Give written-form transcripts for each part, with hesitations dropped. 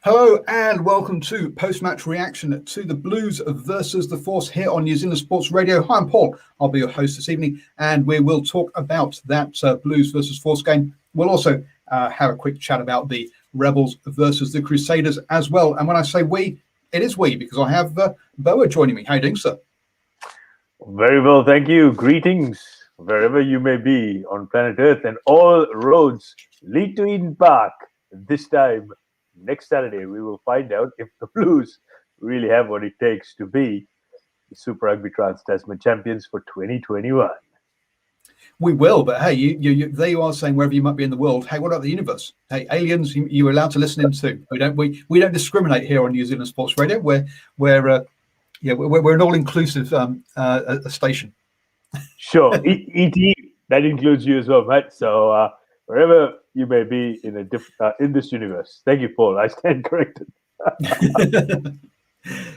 Hello and welcome to post-match reaction to the Blues versus the Force here on New Zealand Sports Radio. Hi, I'm Paul. I'll be your host this evening, and we will talk about that Blues versus Force game. We'll also have a quick chat about the Rebels versus the Crusaders as well. And when I say we, it is we, because I have Boa joining me. How are you doing, sir? Very well, thank you. Greetings wherever you may be on planet Earth, and all roads lead to Eden Park. This time, next Saturday, we will find out if the Blues really have what it takes to be the Super Rugby Tasman champions for 2021. We will, but hey, there you are saying wherever you might be in the world. Hey, what about the universe? Hey, aliens, you're allowed to listen in too. We don't discriminate here on New Zealand Sports Radio. We're an all-inclusive station. Sure, ET, that includes you as well, right? So wherever you may be in this universe. Thank you, Paul. I stand corrected.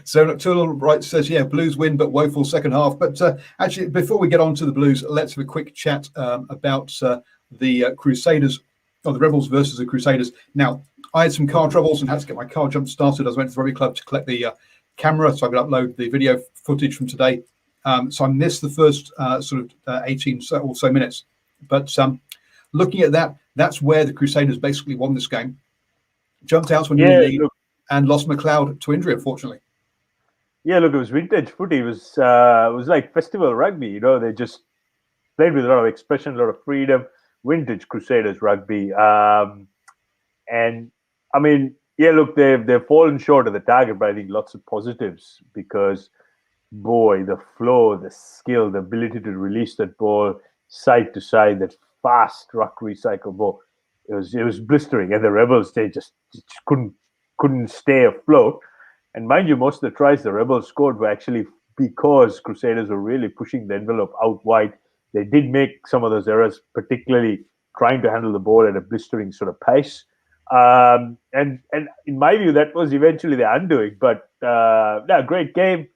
So Tool Right says, yeah, Blues win, but woeful second half. But actually, before we get on to the Blues, let's have a quick chat about the Crusaders, or the Rebels versus the Crusaders. Now, I had some car troubles and had to get my car jump started. I went to the Rugby Club to collect the camera so I could upload the video footage from today. So I missed the first 18 or so minutes. But looking at that, that's where the Crusaders basically won this game. Jumped out to an early lead and lost McLeod to injury, unfortunately. Yeah, look, it was vintage footy. It was like festival rugby. You know, they just played with a lot of expression, a lot of freedom. Vintage Crusaders rugby. And I mean, yeah, look, they've fallen short of the target, but I think lots of positives because, boy, the flow, the skill, the ability to release that ball side to side, that fast ruck recycle ball, it was blistering. And the Rebels, they just couldn't stay afloat. And mind you, most of the tries the Rebels scored were actually because Crusaders were really pushing the envelope out wide. They did make some of those errors, particularly trying to handle the ball at a blistering sort of pace. And in my view, that was eventually the undoing. But great game.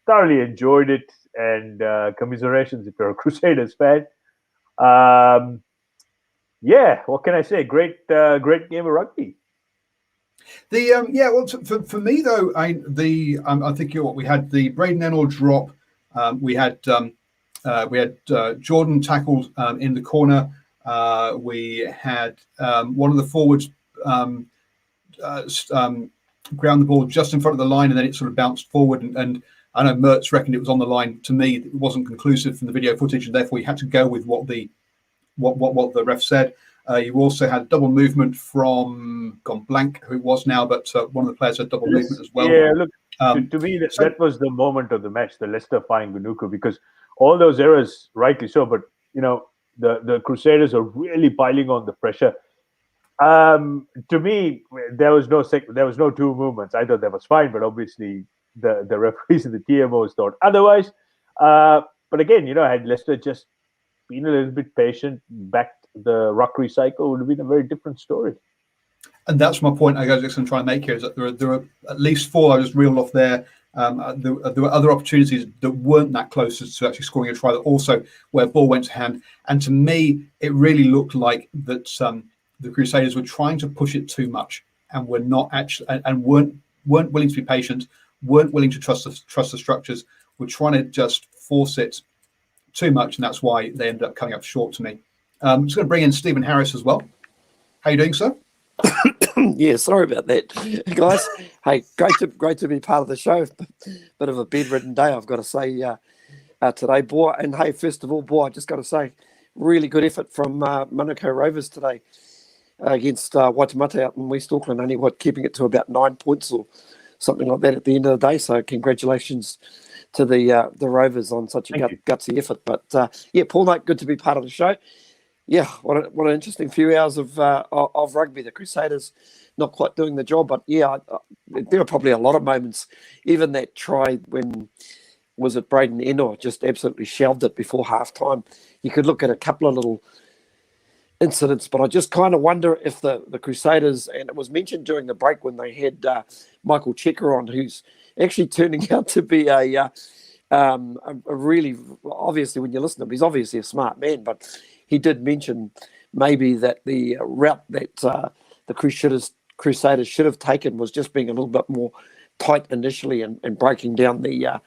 Thoroughly enjoyed it, and commiserations if you're a Crusaders fan. What can I say? Great game of rugby. For me though, I think we had the Braden Ennell drop. We had Jordan tackled in the corner. We had one of the forwards ground the ball just in front of the line, and then it sort of bounced forward. And I know Mertz reckoned it was on the line. To me, it wasn't conclusive from the video footage, and therefore you had to go with what the ref said. You also had double movement from gone blank who it was now, but one of the players had double movement as well. Yeah, look, to me that was the moment of the match, the Leicester fine Gunuku, because all those errors, rightly so, but you know the Crusaders are really piling on the pressure. To me, there was no two movements. I thought that was fine, but obviously the referees and the TMOs thought otherwise. But again, had Leicester just been a little bit patient, backed the ruck recycle, would have been a very different story. And that's my point I was just going to try and make here, is that there are at least four I just reeled off there. There were other opportunities that weren't that close to actually scoring a try, that also where ball went to hand. And to me, it really looked like that the Crusaders were trying to push it too much and were not actually, and weren't willing to be patient, weren't willing to trust the structures, were trying to just force it too much, and that's why they ended up coming up short to me. I'm just going to bring in Stephen Harris as well. How you doing, sir? Yeah, sorry about that, guys. Hey, great to be part of the show. Bit of a bedridden day, I've got to say, today, boy. And hey, first of all, boy, I just got to say, really good effort from Manukau Rovers today against Waitemata out in West Auckland. Only keeping it to about 9 points or something like that at the end of the day. So congratulations to the Rovers on such a gutsy effort. But Paul, mate, good to be part of the show. Yeah, what an interesting few hours of rugby. The Crusaders not quite doing the job, but there are probably a lot of moments. Even that try when was it Braden Ennell just absolutely shelved it before halftime. You could look at a couple of little incidents, but I just kind of wonder if the Crusaders, and it was mentioned during the break when they had Michael Checker on, who's actually turning out to be a really, obviously when you listen to him, he's obviously a smart man, but he did mention maybe that the route that the Crusaders Crusaders should have taken was just being a little bit more tight initially and breaking down the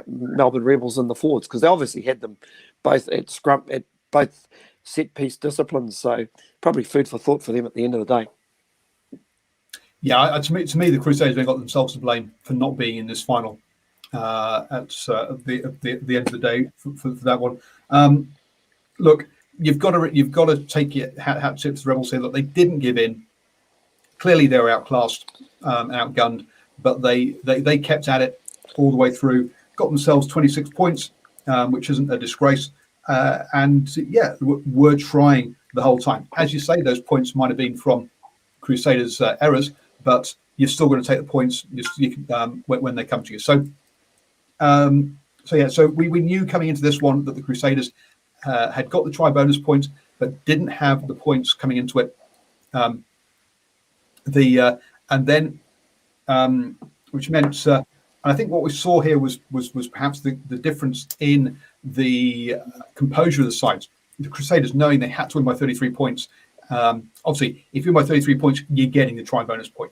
Melbourne Rebels in the forwards, because they obviously had them both at scrum, at both set piece disciplines. So probably food for thought for them at the end of the day. Yeah, to me, the Crusaders have got themselves to blame for not being in this final at the end of the day for that one. Look, you've got to take your hat tip to the Rebels here. Look, they didn't give in. Clearly, they were outclassed, outgunned, but they kept at it all the way through. Got themselves 26 points, which isn't a disgrace. And yeah, were trying the whole time. As you say, those points might have been from Crusaders' errors, but you're still going to take the points when they come to you. So we knew coming into this one that the Crusaders had got the try bonus points, but didn't have the points coming into it. Which meant, and I think what we saw here was perhaps the difference in the composure of the sides. The Crusaders, knowing they had to win by 33 points. Obviously, if you win by 33 points, you're getting the try bonus point.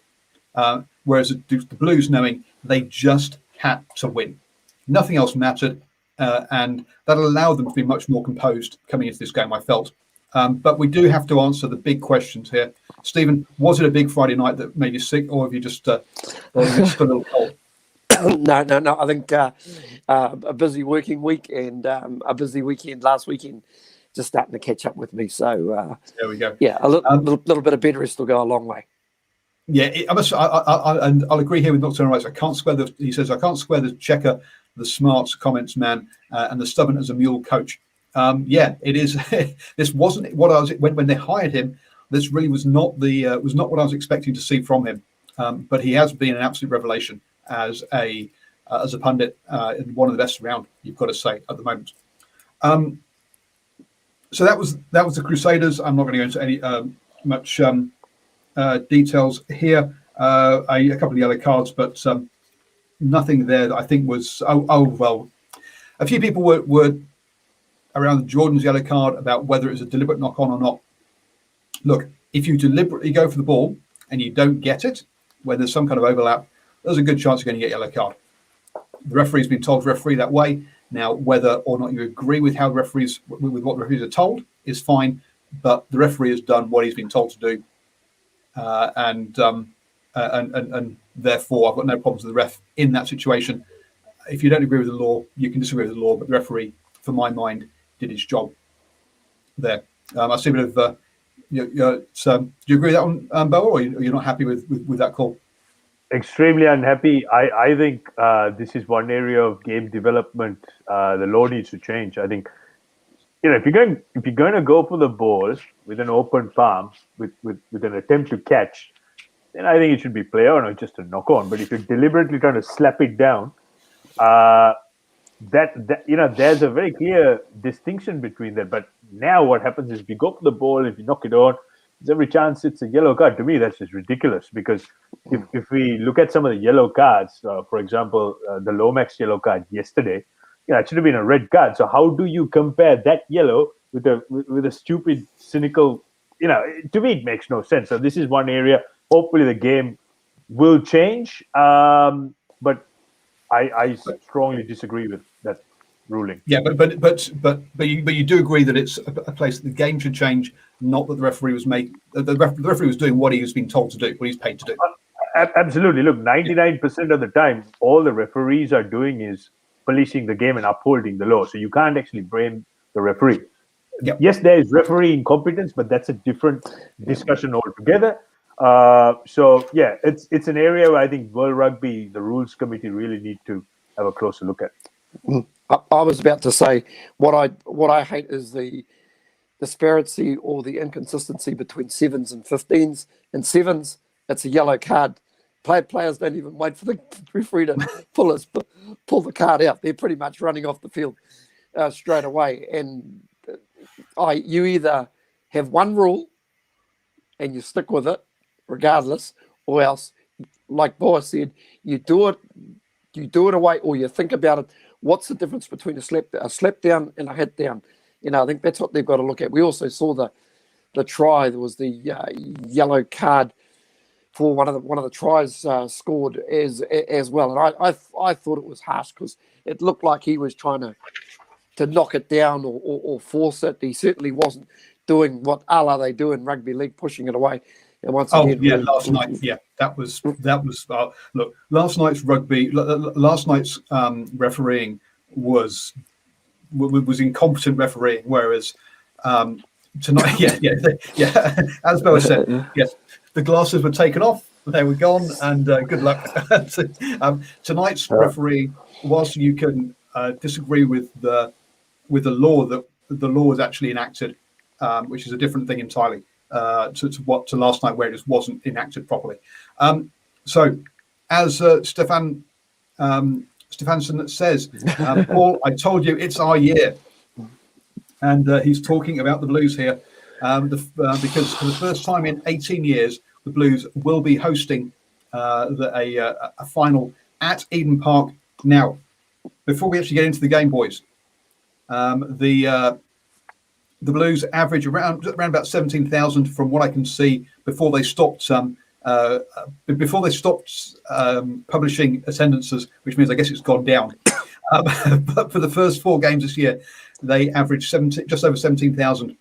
Whereas the Blues, knowing they just had to win, nothing else mattered, and that allowed them to be much more composed coming into this game, I felt. But we do have to answer the big questions here. Stephen, was it a big Friday night that made you sick, or have you just a little cold? No. I think a busy working week and a busy weekend last weekend just starting to catch up with me. So there we go. Yeah, a little bit of bed rest will go a long way. Yeah, and I'll agree here with Nocturnal Rice. He says I can't square the checker, the smarts comments man, and the stubborn as a mule coach. Yeah, it is. This wasn't what I was when they hired him. This really was not what I was expecting to see from him. But he has been an absolute revelation as a pundit, and one of the best around. You've got to say at the moment. So that was the Crusaders. I'm not going to go into any much details here. A couple of yellow cards, but nothing there that I think was. Well, a few people were around Jordan's yellow card about whether it was a deliberate knock on or not. Look, if you deliberately go for the ball and you don't get it, where there's some kind of overlap, there's a good chance you're going to get a yellow card. The referee's been told to referee that way. Now, whether or not you agree with how with what the referees are told is fine, but the referee has done what he's been told to do, and therefore I've got no problems with the ref in that situation. If you don't agree with the law, you can disagree with the law, but the referee, for my mind, did his job there. I see a bit of. Do you agree with that one, Boa, or you're not happy with that call? Extremely unhappy. I think this is one area of game development the law needs to change. I think if you're going to go for the ball with an open palm with an attempt to catch, then I think it should be play on, not just a knock on. But if you're deliberately trying to slap it down, there's a very clear distinction between that. But now what happens is if you go for the ball, if you knock it on, there's every chance it's a yellow card. To me, that's just ridiculous, because if we look at some of the yellow cards, for example, the Lomax yellow card yesterday, it should have been a red card. So how do you compare that yellow with a stupid, cynical, to me, it makes no sense. So this is one area. Hopefully the game will change. But I strongly disagree with that ruling. Yeah, but you do agree that it's a place that the game should change, not that the referee was the referee was doing what he was being told to do, what he's paid to do. Absolutely. Look, 99% of the time, all the referees are doing is policing the game and upholding the law. So you can't actually blame the referee. Yep. Yes, there is referee incompetence, but that's a different discussion altogether. So yeah, it's an area where I think World Rugby, the rules committee, really need to have a closer look at. I was about to say what I hate is the disparity or the inconsistency between 7s and 15s. In 7s, it's a yellow card. Players don't even wait for the referee to pull the card out. They're pretty much running off the field straight away. And you either have one rule and you stick with it regardless, or else, like Boa said, you do it away, or you think about it. What's the difference between a slap down and a hit down? I think that's what they've got to look at. We also saw the try. There was the yellow card for one of the tries scored as well, and I thought it was harsh because it looked like he was trying to knock it down or force it. He certainly wasn't doing what they do in rugby league, pushing it away. And once again, last night, that was look. Last night's rugby, last night's refereeing was incompetent refereeing, whereas tonight, as Bella said, yes, the glasses were taken off, they were gone, and good luck. Tonight's referee, whilst you can disagree with the law, that the law was actually enacted, which is a different thing entirely to last night, where it just wasn't enacted properly. So, as Stefansson says, Paul, I told you it's our year, and he's talking about the Blues here, because for the first time in 18 years, the Blues will be hosting a final at Eden Park. Now, before we actually get into the game, boys, the Blues average around about 17,000 from what I can see before they stopped publishing attendances, which means I guess it's gone down. But for the first 4 games this year, they averaged just over 17,000.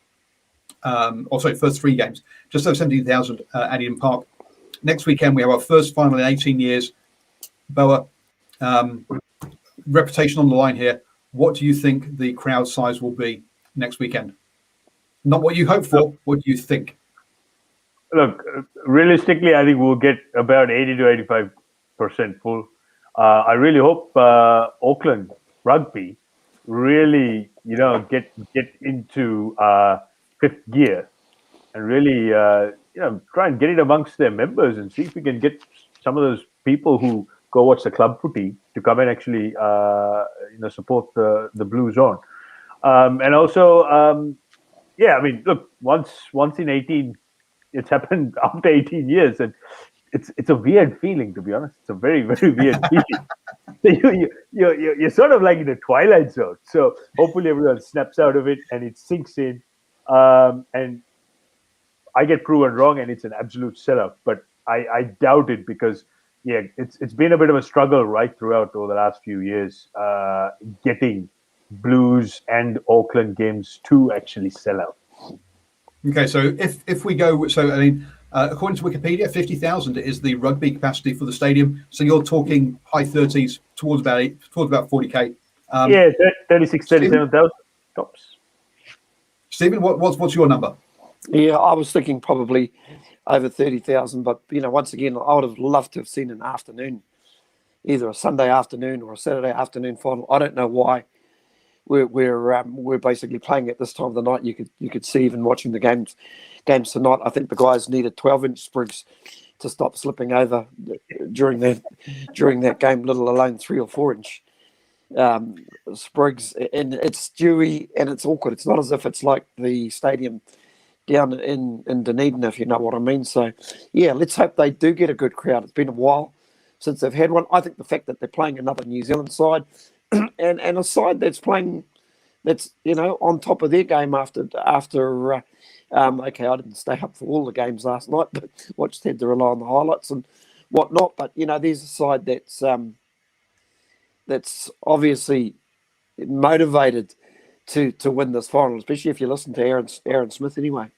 First 3 games, just over 17,000 at Eden Park. Next weekend we have our first final in 18 years. Boa, reputation on the line here. What do you think the crowd size will be next weekend? Not what you hope for. What do you think? Look, realistically, I think we'll get about 80 to 85% full. I really hope Auckland Rugby really, get into 5th gear and really, try and get it amongst their members and see if we can get some of those people who go watch the club footy to come and actually, support the Blues on. And also, look, once in 18, it's happened after 18 years, and it's a weird feeling, to be honest. It's a very, very weird feeling. You're sort of like in a twilight zone. So hopefully everyone snaps out of it and it sinks in. And I get proven wrong and it's an absolute sellout, but I doubt it because it's been a bit of a struggle right throughout over the last few years, getting Blues and Auckland games to actually sell out. Okay, so if we go, according to Wikipedia, 50,000 is the rugby capacity for the stadium. So you're talking high 30s towards about 40k. 36, 37,000 tops. Stephen, what's your number? Yeah, I was thinking probably over 30,000, but once again, I would have loved to have seen an afternoon, either a Sunday afternoon or a Saturday afternoon final. I don't know why we're basically playing at this time of the night. You could see even watching the games tonight. I think the guys needed 12-inch sprigs to stop slipping over during that game, let alone 3 or 4-inch sprigs. And it's dewy and it's awkward. It's not as if it's like the stadium down in Dunedin, if you know what I mean. So, yeah, let's hope they do get a good crowd. It's been a while since they've had one. I think the fact that they're playing another New Zealand side and a side that's playing, that's on top of their game after okay, I didn't stay up for all the games last night, but had to rely on the highlights and whatnot. But there's a side that's obviously motivated to win this final, especially if you listen to Aaron Smith anyway.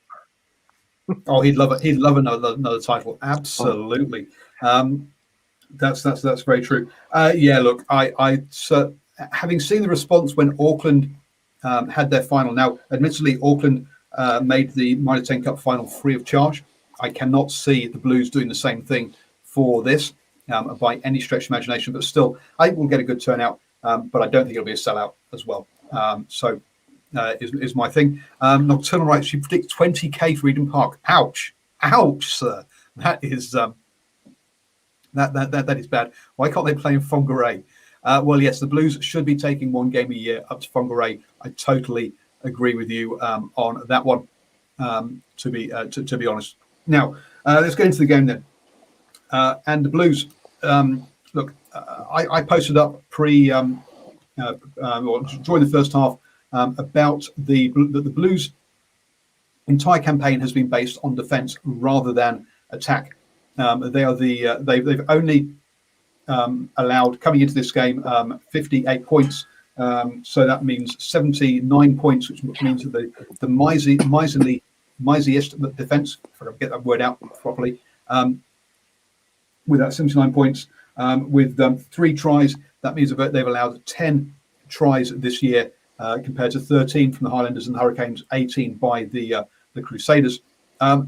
Oh, he'd love it. He'd love another title. Absolutely. That's very true. Look, I having seen the response when Auckland had their final. Now, admittedly, Auckland made the Mitre 10 Cup final free of charge. I cannot see the Blues doing the same thing for this by any stretch of imagination. But still, I think we'll get a good turnout. But I don't think it'll be a sellout as well. Is my thing. Nocturnal Rights, you predict 20k for Eden Park. Ouch, sir. That is that is bad. Why can't they play in Whangarei? Well, yes, the Blues should be taking one game a year up to Whangarei. I totally agree with you on that one. To be honest. Now let's get into the game then. And the Blues. Look, I posted up during the first half about the Blues. entire campaign has been based on defence rather than attack. They are they've only allowed, coming into this game, 58 points. So that means 79 points, which means that the miserliest defence, if I can get that word out properly, with that 79 points, with 3 tries, that means that they've allowed 10 tries this year, compared to 13 from the Highlanders and the Hurricanes, 18 by the Crusaders.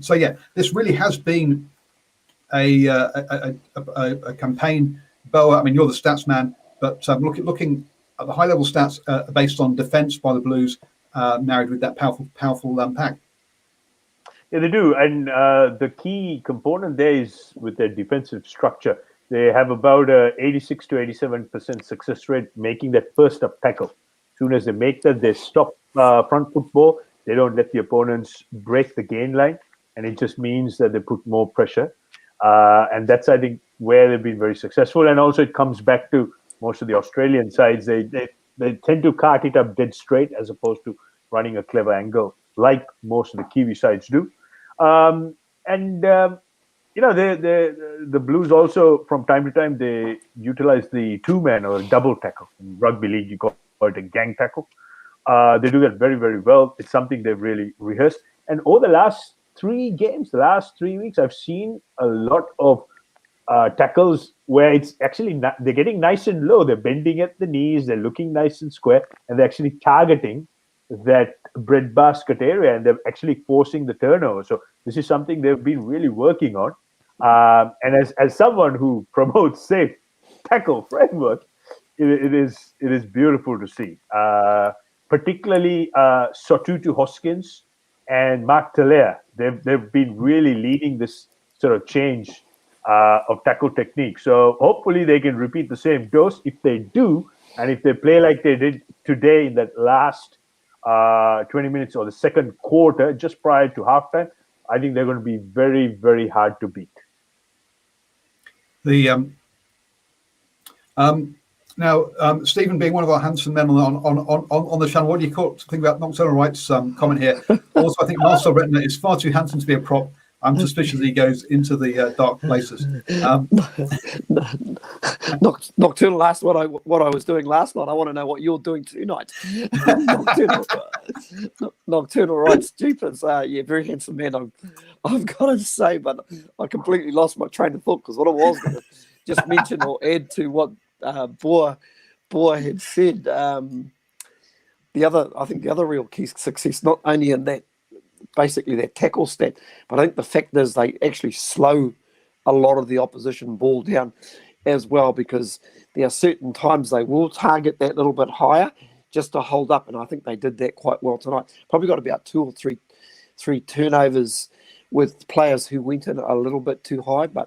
So yeah, this really has been a campaign. Boa, I mean, you're the stats man, but looking at the high level stats based on defence by the Blues, married with that powerful pack. Yeah, they do. And the key component there is with their defensive structure. They have about a 86 to 87% success rate making that first up tackle. As soon as they make that, they stop front football. They don't let the opponents break the gain line. And it just means that they put more pressure. And that's, I think, where they've been very successful. And also it comes back to most of the Australian sides. They tend to cart it up dead straight as opposed to running a clever angle like most of the Kiwi sides do. The Blues also, from time to time, they utilize the 2-man or double tackle. In rugby league, you call it a gang tackle. They do that very, very well. It's something they've really rehearsed. And over the last 3 games, the last 3 weeks, I've seen a lot of tackles where it's actually they're getting nice and low. They're bending at the knees. They're looking nice and square, and they're actually targeting that breadbasket area, and they're actually forcing the turnover. So this is something they've been really working on. And as someone who promotes safe tackle framework, it is beautiful to see. Particularly Sotutu Hoskins and Mark Talea. They've been really leading this sort of change of tackle technique. So hopefully they can repeat the same dose. If they do, and if they play like they did today in that last 20 minutes or the second quarter, just prior to halftime, I think they're going to be very, very hard to beat. Now, Stephen, being one of our handsome men on the channel, what do you think about Nocturnal Right's comment here? Also, I think Marcel Retina is far too handsome to be a prop. I'm suspicious he goes into the dark places. Nocturnal asked what I was doing last night. I want to know what you're doing tonight. Nocturnal Right Stupid. Yeah, very handsome man. I've got to say, but I completely lost my train of thought because what I was going to just mention or add to what Boa had said. The other real key success, not only in that, basically their tackle stat, but I think the fact is they actually slow a lot of the opposition ball down as well, because there are certain times they will target that little bit higher just to hold up, and I think they did that quite well tonight. Probably got about 2 or 3 turnovers with players who went in a little bit too high, but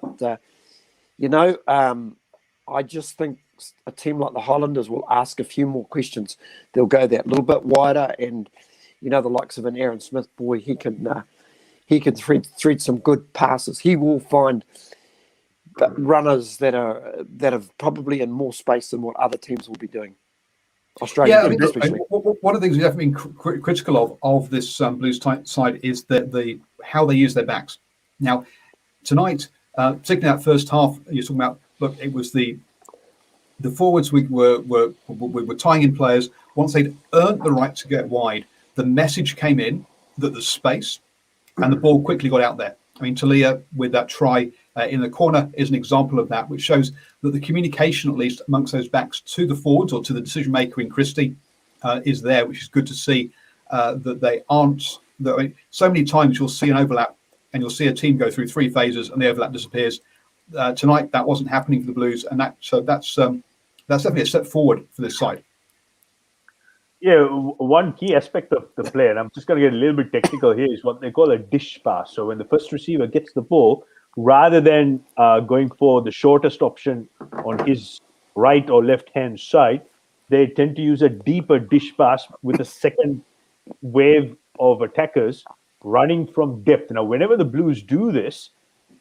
I just think a team like the Highlanders will ask a few more questions. They'll go that little bit wider, and the likes of an Aaron Smith boy, he can thread some good passes. He will find runners that are probably in more space than what other teams will be doing. Australia, especially. One of the things we have been critical of this Blues side is that how they use their backs. Now, tonight, particularly that first half, you're talking about. Look, it was the forwards we were tying in players. Once they'd earned the right to get wide, the message came in that there's space, and the ball quickly got out there. I mean, Talia with that try in the corner is an example of that, which shows that the communication, at least amongst those backs to the forwards or to the decision maker in Christie, is there, which is good to see. That they aren't. So many times you'll see an overlap, and you'll see a team go through 3 phases, and the overlap disappears. Tonight that wasn't happening for the Blues, and that's definitely a step forward for this side. Yeah, one key aspect of the play, and I'm just going to get a little bit technical here, is what they call a dish pass. So when the first receiver gets the ball, rather than going for the shortest option on his right or left-hand side, they tend to use a deeper dish pass with a second wave of attackers running from depth. Now, whenever the Blues do this,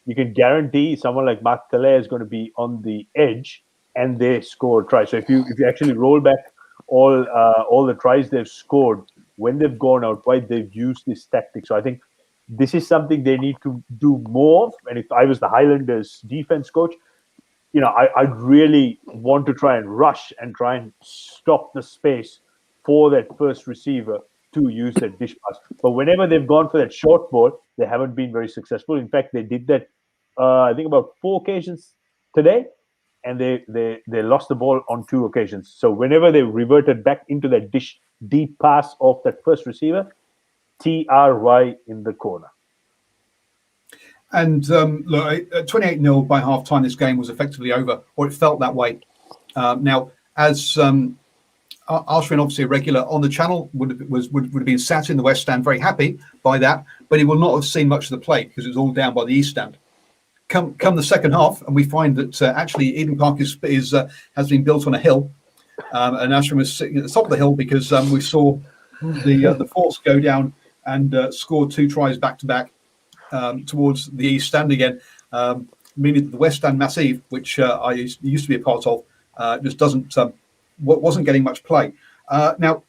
you can guarantee someone like Mark Talea is going to be on the edge, and they score a try. So if you actually roll back all the tries they've scored when they've gone out wide, they've used this tactic. So I think this is something they need to do more of. And if I was the Highlanders defense coach, I'd really want to try and rush and try and stop the space for that first receiver to use that dish pass. But whenever they've gone for that short ball, they haven't been very successful. In fact, they did that, I think, about 4 occasions today, and they lost the ball on 2 occasions. So whenever they reverted back into that dish deep pass of that first receiver, TRY in the corner. And look, 28-0 by half time, this game was effectively over, or it felt that way. Now, as Arshavin, obviously a regular on the channel, would have been sat in the West Stand, very happy by that, but he will not have seen much of the play because it was all down by the East Stand. Come the second half, and we find that actually Eden Park has been built on a hill, and Arshavin was sitting at the top of the hill because we saw the Force go down and score 2 tries back to back. Towards the East Stand again, meaning that the West Stand Massive, which I used to be a part of, just wasn't getting much play. Now,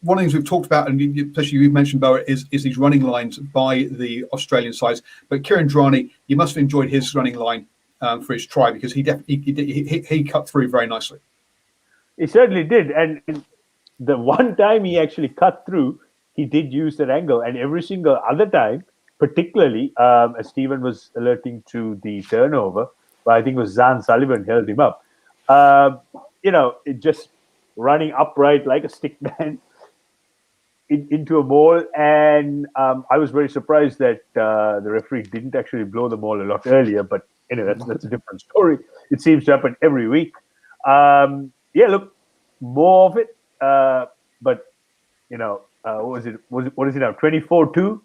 one of the things we've talked about, and especially you've mentioned, Boa, is these running lines by the Australian sides. But Kieran Drani, you must have enjoyed his running line for his try, because he cut through very nicely. He certainly did, and the one time he actually cut through, he did use that angle, and every single other time, particularly as Stephen was alerting to the turnover, but I think it was Zan Sullivan held him up. It just running upright like a stick man into a maul, and I was very surprised that the referee didn't actually blow the maul a lot earlier. But anyway, that's a different story. It seems to happen every week. Look, more of it. But what is it now? 24-2.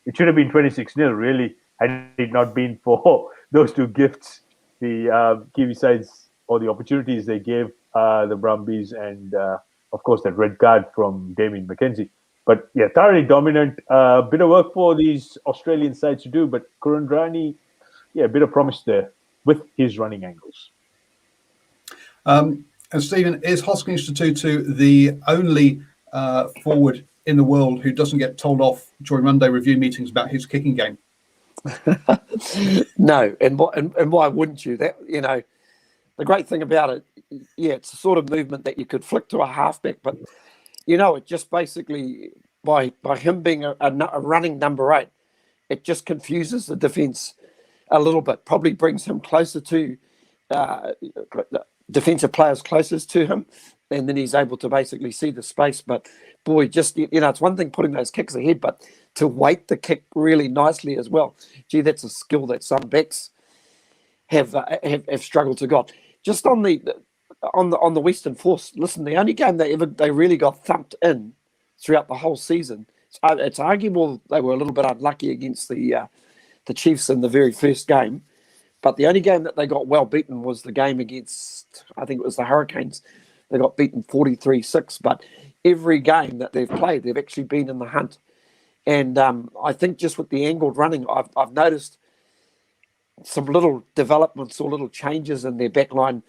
It should have been 26-0, really, had it not been for those 2 gifts, the Kiwi sides, or the opportunities they gave the Brumbies, and, of course, that red card from Damien McKenzie. But, yeah, thoroughly dominant. Bit of work for these Australian sides to do, but Kurandrani, a bit of promise there with his running angles. And, Stephen, is Hoskins Tutu the only forward in the world who doesn't get told off during Monday review meetings about his kicking game? No, and why wouldn't you? That the great thing about it, it's a sort of movement that you could flick to a halfback, but it just basically by him being a running number 8, it just confuses the defence a little bit. Probably brings him closer to defensive players closest to him, and then he's able to basically see the space. But boy, just it's one thing putting those kicks ahead, but to weight the kick really nicely as well. Gee, that's a skill that some backs have struggled to got. Just on the Western Force, listen, the only game they really got thumped in throughout the whole season. It's arguable they were a little bit unlucky against the Chiefs in the very first game, but the only game that they got well beaten was the game against, I think it was the Hurricanes. They got beaten 43-6, but every game that they've played, they've actually been in the hunt. And I think just with the angled running, I've noticed some little developments or little changes in their backline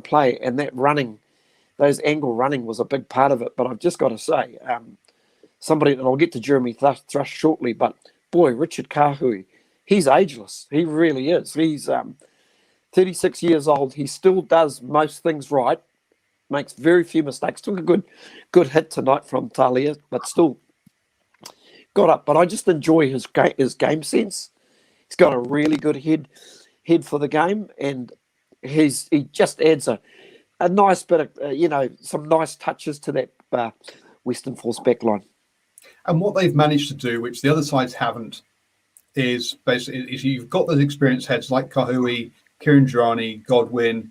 play, and that running, those angle running was a big part of it. But I've just got to say, somebody, and I'll get to Jeremy Thrush shortly, but boy, Richard Kahui, he's ageless. He really is. He's 36 years old. He still does most things right, makes very few mistakes. Took a good hit tonight from Talia, but still got up. But I just enjoy his game sense. He's got a really good head for the game, and he just adds a nice bit of some nice touches to that Western Force backline. And what they've managed to do, which the other sides haven't, is basically you've got those experienced heads like Kahui, Kieran Durrani, Godwin,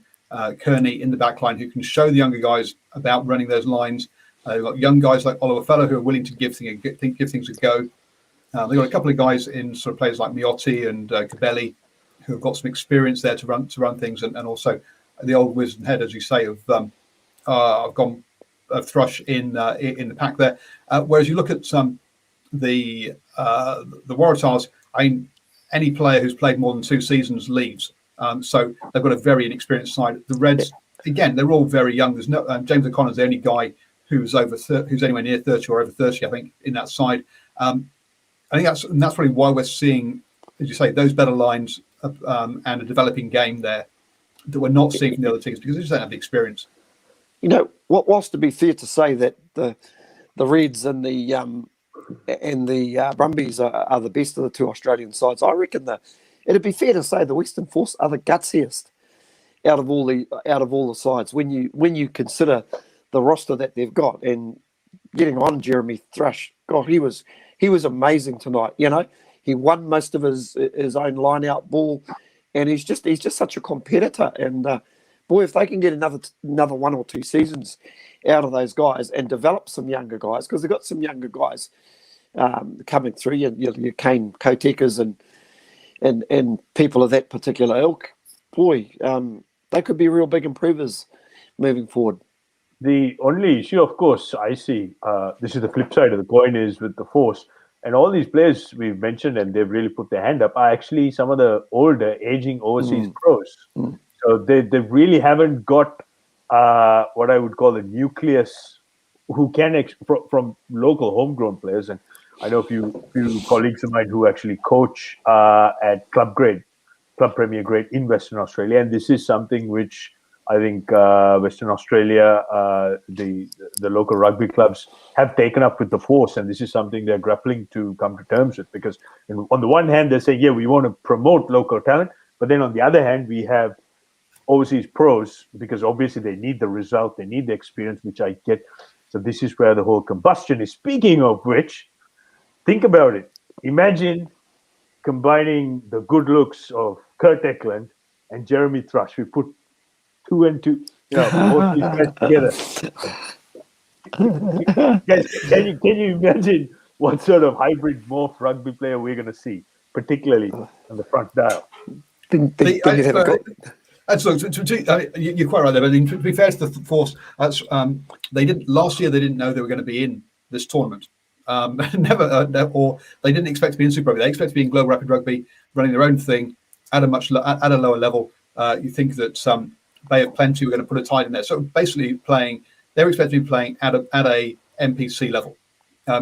Kearney in the backline who can show the younger guys about running those lines. They've got young guys like Oliver Fellow who are willing to give things a go. They've got a couple of guys in sort of players like Miotti and Cabelli who have got some experience there to run things, and also the old wisdom head, as you say, of I've gone Thrush in the pack there. Whereas you look at the Waratahs, I mean, any player who's played more than 2 seasons leaves. So they've got a very inexperienced side. The Reds, again, they're all very young. There's no James O'Connor's the only guy who's anywhere near 30 or over 30, I think, in that side. I think that's probably why we're seeing, as you say, those better lines and a developing game there that we're not seeing from the other teams because they just don't have the experience. You know, whilst to be fair to say that the Reds and the Brumbies are the best of the two Australian sides, I reckon it'd be fair to say the Western Force are the gutsiest out of all the sides when you consider the roster that they've got. And getting on Jeremy Thrush, God, he was amazing tonight. You know, he won most of his own line out ball, and he's just such a competitor. And boy, if they can get another 1 or 2 seasons out of those guys and develop some younger guys, because they've got some younger guys coming through, your Kane Kotekas and people of that particular ilk, boy, they could be real big improvers moving forward. The only issue, of course, I see, this is the flip side of the coin, is with the Force. And all these players we've mentioned, and they've really put their hand up, are actually some of the older, aging overseas pros. So they really haven't got what I would call a nucleus who can, from local homegrown players. And I know a few colleagues of mine who actually coach at Club Premier grade in Western Australia. And this is something which I think Western Australia, the local rugby clubs have taken up with the Force, and this is something they're grappling to come to terms with. Because on the one hand, they're saying, yeah, we want to promote local talent, but then on the other hand, we have overseas pros, because obviously they need the result, they need the experience, which I get. So this is where the whole combustion is. Speaking of which, think about it. Imagine combining the good looks of Kurt Eklund and Jeremy Thrush. We put 2 and 2, both these guys together. Guys, can you imagine what sort of hybrid morph rugby player we're going to see, particularly on the front dial? You're quite right there, but to be fair to the Force, they didn't last year. They didn't know they were going to be in this tournament. Or they didn't expect to be in Super Rugby. They expect to be in Global Rapid Rugby, running their own thing at a lower level. You think that Bay of Plenty were going to put a tide in there. So basically, they're expected to be playing at a NPC level.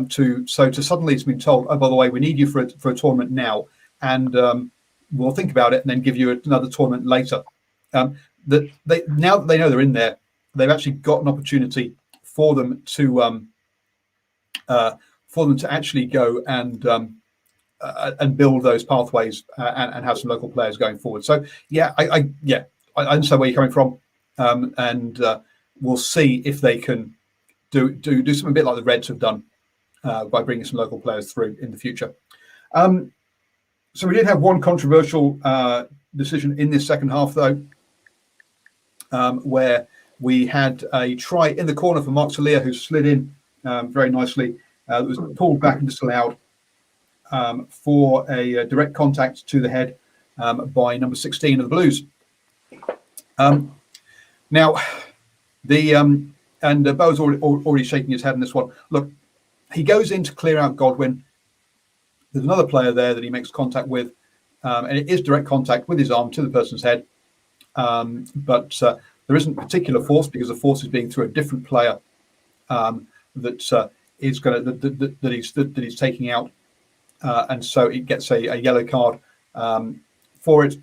To suddenly it's been told, oh, by the way, we need you for a tournament now, and we'll think about it and then give you another tournament later. Now that they know they're in there, they've actually got an opportunity for them to actually go and build those pathways and have some local players going forward. So I understand where you're coming from, and we'll see if they can do something a bit like the Reds have done by bringing some local players through in the future. So we did have one controversial decision in this second half, though, where we had a try in the corner for Mark Talia, who slid in very nicely. It was pulled back and disallowed for a direct contact to the head by number 16 of the Blues. Now, Bo's already shaking his head in this one. Look, he goes in to clear out Godwin. There's another player there that he makes contact with, and it is direct contact with his arm to the person's head. But there isn't particular force because the force is being through a different player that he's taking out, and so he gets a yellow card for it.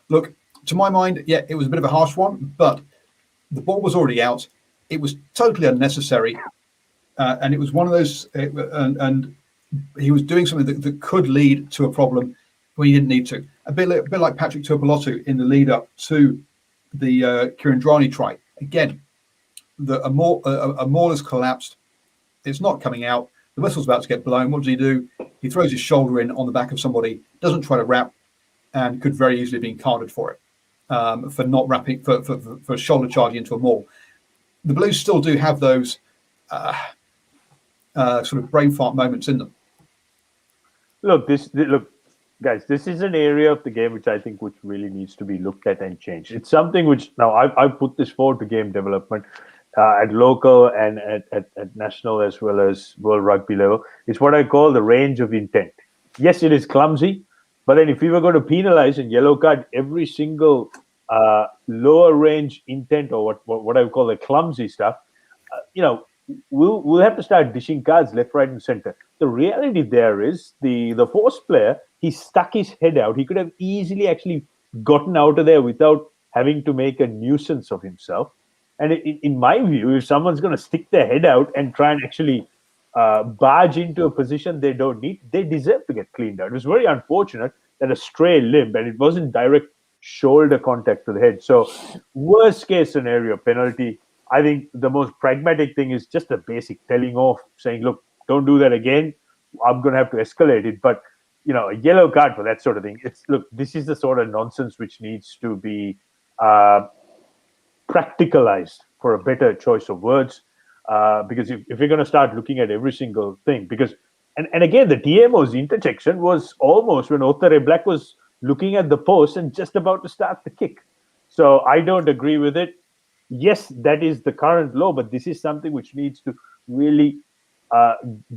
Look, to my mind, yeah, it was a bit of a harsh one, but the ball was already out. It was totally unnecessary, and it was one of those. And he was doing something that could lead to a problem when he didn't need to. A bit like Patrick Tuipulotu in the lead up to the Kirandrani try. Again, a maul has collapsed. It's not coming out. The whistle's about to get blown. What does he do? He throws his shoulder in on the back of somebody, doesn't try to wrap, and could very easily have been carded for it, for not wrapping, for shoulder charging into a maul. The Blues still do have those sort of brain fart moments in them. Look, guys, this is an area of the game which I think which really needs to be looked at and changed. It's something which now I've put this forward to game development at local and at national as well as world rugby level. It's what I call the range of intent. Yes, it is clumsy, but then if we were going to penalize and yellow card every single lower range intent or what I would call the clumsy stuff, we'll have to start dishing cards left, right, and center. The reality there is the force player, he stuck his head out. He could have easily actually gotten out of there without having to make a nuisance of himself. And in my view, if someone's going to stick their head out and try and actually barge into a position they don't need, they deserve to get cleaned out. It was very unfortunate that a stray limb, and it wasn't direct shoulder contact to the head. So, worst case scenario, penalty. I think the most pragmatic thing is just a basic telling off, saying, look, don't do that again. I'm going to have to escalate it. But, a yellow card for that sort of thing. Look, this is the sort of nonsense which needs to be practicalized, for a better choice of words. Because if you're going to start looking at every single thing, and again, the TMO's interjection was almost when Othare Black was looking at the post and just about to start the kick. So I don't agree with it. Yes, that is the current law, but this is something which needs to really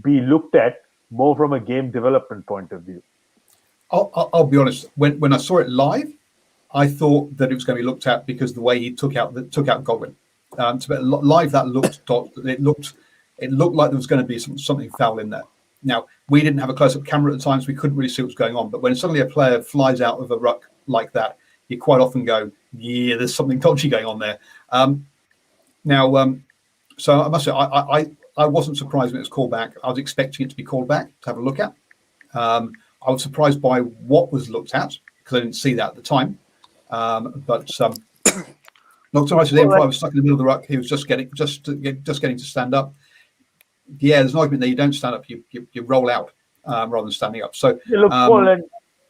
be looked at more from a game development point of view. I'll be honest. When I saw it live, I thought that it was going to be looked at because the way he took out Godwin. Live, that it looked like there was going to be something foul in there. Now, we didn't have a close-up camera at the time, so we couldn't really see what was going on. But when suddenly a player flies out of a ruck like that, you quite often go, yeah, there's something dodgy going on there. So I must say, I wasn't surprised when it was called back. I was expecting it to be called back to have a look at. I was surprised by what was looked at because I didn't see that at the time. But not so much as him. I was stuck in the middle of the ruck. He was just getting to stand up. Yeah, there's an argument there. You don't stand up. You roll out rather than standing up. So look, Paul,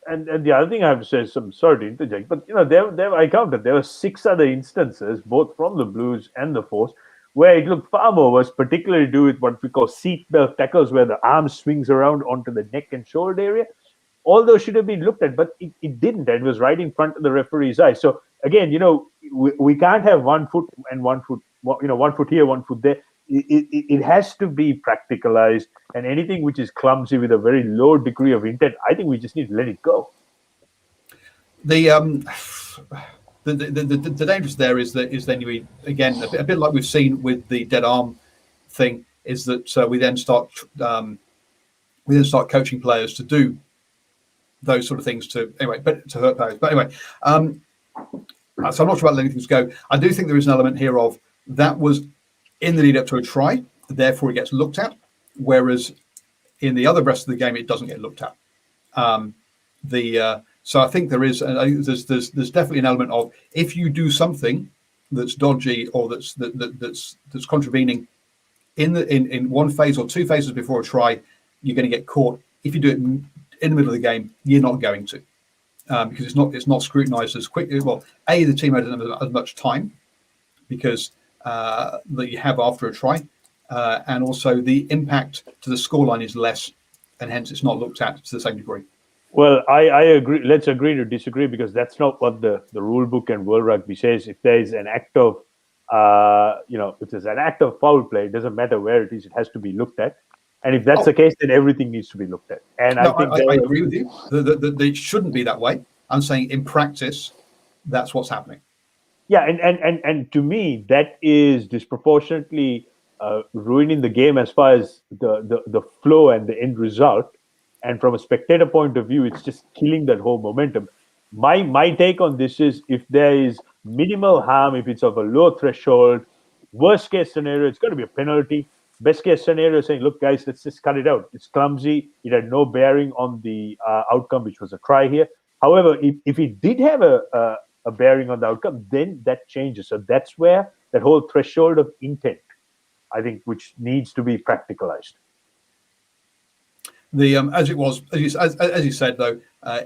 and the other thing I have to say is, I'm sorry to interject, but I counted there were 6 other instances, both from the Blues and the Force, where it looked far more worse, particularly to do with what we call seatbelt tackles, where the arm swings around onto the neck and shoulder area. All those should have been looked at, but it didn't. It was right in front of the referee's eye. So again, we can't have 1 foot and 1 foot, 1 foot here, 1 foot there. It has to be practicalized, and anything which is clumsy with a very low degree of intent, I think we just need to let it go. The dangerous there is then you again a bit like we've seen with the dead arm thing, is that we then start coaching players to do those sort of things to hurt players. But anyway, so I'm not sure about letting things go. I do think there is an element here of that was in the lead up to a try, therefore it gets looked at, whereas in the other rest of the game it doesn't get looked at. So I think there's definitely an element of, if you do something that's dodgy or that's contravening in one phase or 2 phases before a try, you're going to get caught. If you do it in the middle of the game, you're not going to, because it's not scrutinised as quickly. Well, the team doesn't have as much time because that you have after a try, and also the impact to the scoreline is less, and hence it's not looked at to the same degree. Well, I agree. Let's agree to disagree, because that's not what the rule book and World Rugby says. If there is an act of, if there's an act of foul play, it doesn't matter where it is, it has to be looked at. And if that's the case, then everything needs to be looked at. And I agree with you. It shouldn't be that way. I'm saying in practice, that's what's happening. Yeah, and to me, that is disproportionately ruining the game as far as the flow and the end result. And from a spectator point of view, it's just killing that whole momentum. My take on this is, if there is minimal harm, if it's of a low threshold, worst case scenario, it's going to be a penalty. Best case scenario, saying, look, guys, let's just cut it out. It's clumsy. It had no bearing on the outcome, which was a try here. However, if it did have a bearing on the outcome, then that changes. So that's where that whole threshold of intent, I think, which needs to be practicalized. As you said, though,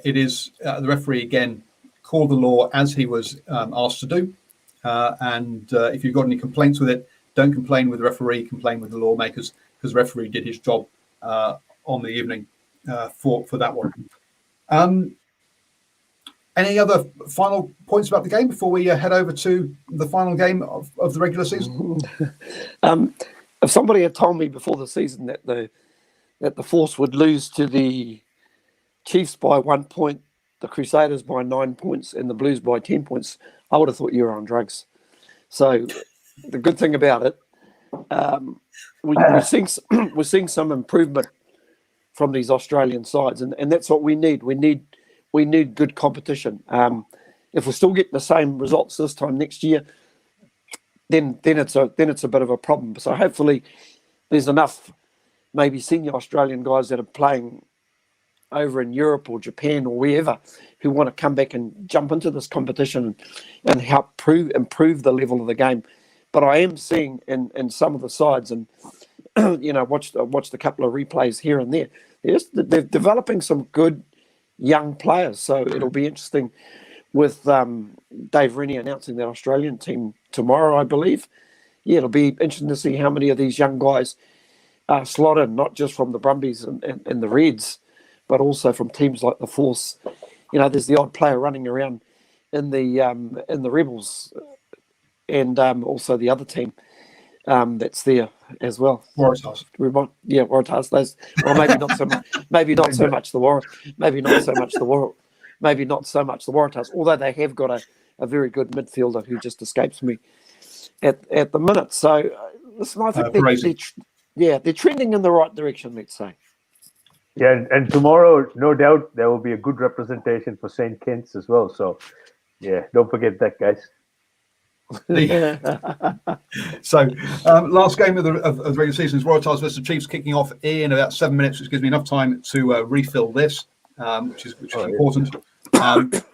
it is the referee again called the law as he was asked to do, and if you've got any complaints with it, don't complain with the referee, complain with the lawmakers, because the referee did his job on the evening for that one. Any other final points about the game before we head over to the final game of the regular season? If somebody had told me before the season that the Force would lose to the Chiefs by 1 point, the Crusaders by 9 points, and the Blues by 10 points, I would have thought you were on drugs. So the good thing about it we're seeing some improvement from these Australian sides, and that's what we need. We need good competition. If we're still getting the same results this time next year, then it's a bit of a problem. So hopefully there's enough maybe senior Australian guys that are playing over in Europe or Japan or wherever who want to come back and jump into this competition and help improve the level of the game. But I am seeing in some of the sides, and watched a couple of replays here and there. They're developing some good young players. So it'll be interesting with Dave Rennie announcing that Australian team tomorrow, I believe. Yeah, it'll be interesting to see how many of these young guys are slotted, not just from the Brumbies and the Reds, but also from teams like the Force. There's the odd player running around in the Rebels, and also the other team that's there as well. Waratahs. Waratahs. Those, well, maybe not so much the Waratahs. Although they have got a very good midfielder who just escapes me at the minute. So listen, I think they're trending in the right direction. Let's say. Yeah, and tomorrow, no doubt, there will be a good representation for St. Kitts as well. So, yeah, don't forget that, guys. So, last game of the regular season is Waratahs versus Chiefs, kicking off in about 7 minutes, which gives me enough time to refill this, which is important. Thank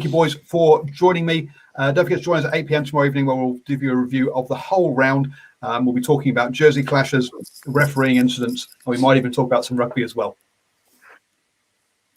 you, boys, for joining me. Don't forget to join us at 8 p.m. tomorrow evening, where we'll give you a review of the whole round. We'll be talking about jersey clashes, refereeing incidents, and we might even talk about some rugby as well.